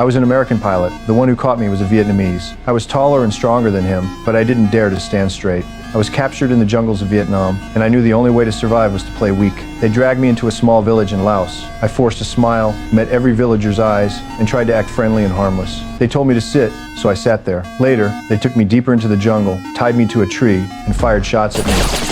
I was an American pilot. The one who caught me was a Vietnamese. I was taller and stronger than him, but I didn't dare to stand straight. I was captured in the jungles of Vietnam, and I knew the only way to survive was to play weak. They dragged me into a small village in Laos. I forced a smile, met every villager's eyes, and tried to act friendly and harmless. They told me to sit, so I sat there. Later, they took me deeper into the jungle, tied me to a tree, and fired shots at me.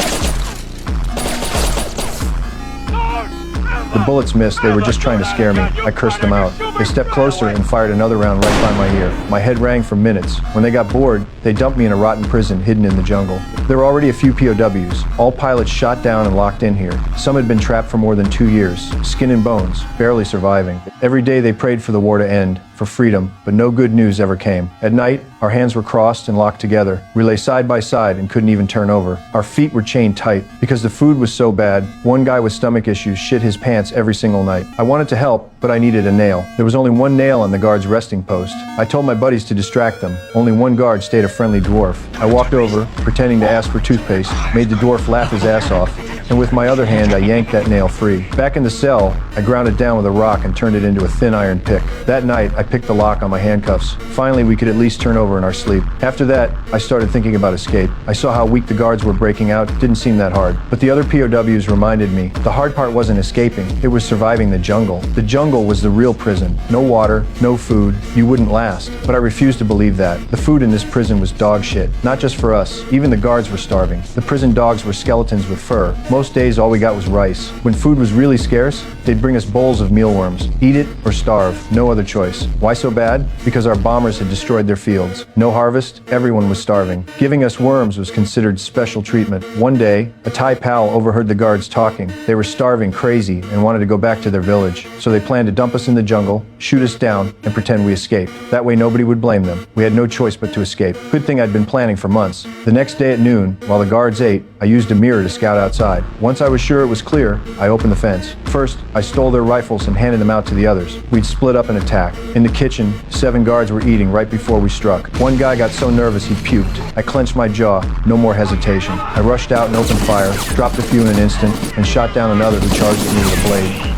The bullets missed. They were just trying to scare me. I cursed them out. They stepped closer and fired another round right by my ear. My head rang for minutes. When they got bored, they dumped me in a rotten prison hidden in the jungle. There were already a few POWs. All pilots shot down and locked in here. Some had been trapped for more than 2 years, skin and bones, barely surviving. Every day they prayed for the war to end, for freedom, but no good news ever came. At night, our hands were crossed and locked together. We lay side by side and couldn't even turn over. Our feet were chained tight. Because the food was so bad, one guy with stomach issues shit his pants every single night. I wanted to help, but I needed a nail. There was only one nail on the guard's resting post. I told my buddies to distract them. Only one guard stayed a friendly dwarf. I walked over, pretending to ask for toothpaste, made the dwarf laugh his ass off, and with my other hand I yanked that nail free. Back in the cell, I ground it down with a rock and turned it into a thin iron pick. That night, I picked the lock on my handcuffs. Finally, we could at least turn over in our sleep. After that, I started thinking about escape. I saw how weak the guards were breaking out. It didn't seem that hard. But the other POWs reminded me, the hard part wasn't escaping, it was surviving the jungle. The jungle was the real prison. No water, no food, you wouldn't last. But I refused to believe that. The food in this prison was dog shit. Not just for us, even the guards were starving. The prison dogs were skeletons with fur. Most days all we got was rice. When food was really scarce, they'd bring us bowls of mealworms. Eat it or starve, no other choice. Why so bad? Because our bombers had destroyed their fields. No harvest, everyone was starving. Giving us worms was considered special treatment. One day, a Thai pal overheard the guards talking. They were starving, crazy, and wanted to go back to their village. So they planned to dump us in the jungle, shoot us down, and pretend we escaped. That way nobody would blame them. We had no choice but to escape. Good thing I'd been planning for months. The next day at noon, while the guards ate, I used a mirror to scout outside. Once I was sure it was clear, I opened the fence. First, I stole their rifles and handed them out to the others. We'd split up and attack. In the kitchen, 7 guards were eating right before we struck. One guy got so nervous he puked. I clenched my jaw, no more hesitation. I rushed out and opened fire, dropped a few in an instant, and shot down another who charged at me with a blade.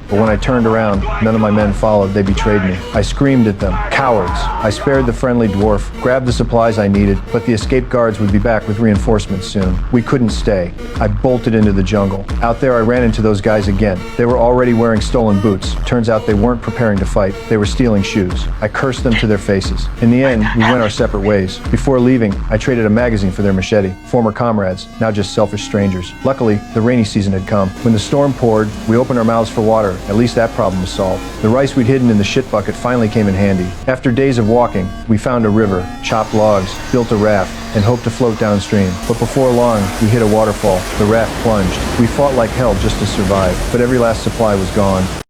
But when I turned around, none of my men followed. They betrayed me. I screamed at them, cowards. I spared the friendly dwarf, grabbed the supplies I needed, but the escaped guards would be back with reinforcements soon. We couldn't stay. I bolted into the jungle. Out there I ran into those guys again. They were already wearing stolen boots. Turns out they weren't preparing to fight. They were stealing shoes. I cursed them to their faces. In the end, we went our separate ways. Before leaving, I traded a magazine for their machete. Former comrades, now just selfish strangers. Luckily, the rainy season had come. When the storm poured, we opened our mouths for water. At least that problem was solved. The rice we'd hidden in the shit bucket finally came in handy. After days of walking, we found a river, chopped logs, built a raft, and hoped to float downstream. But before long, we hit a waterfall. The raft plunged. We fought like hell just to survive, but every last supply was gone.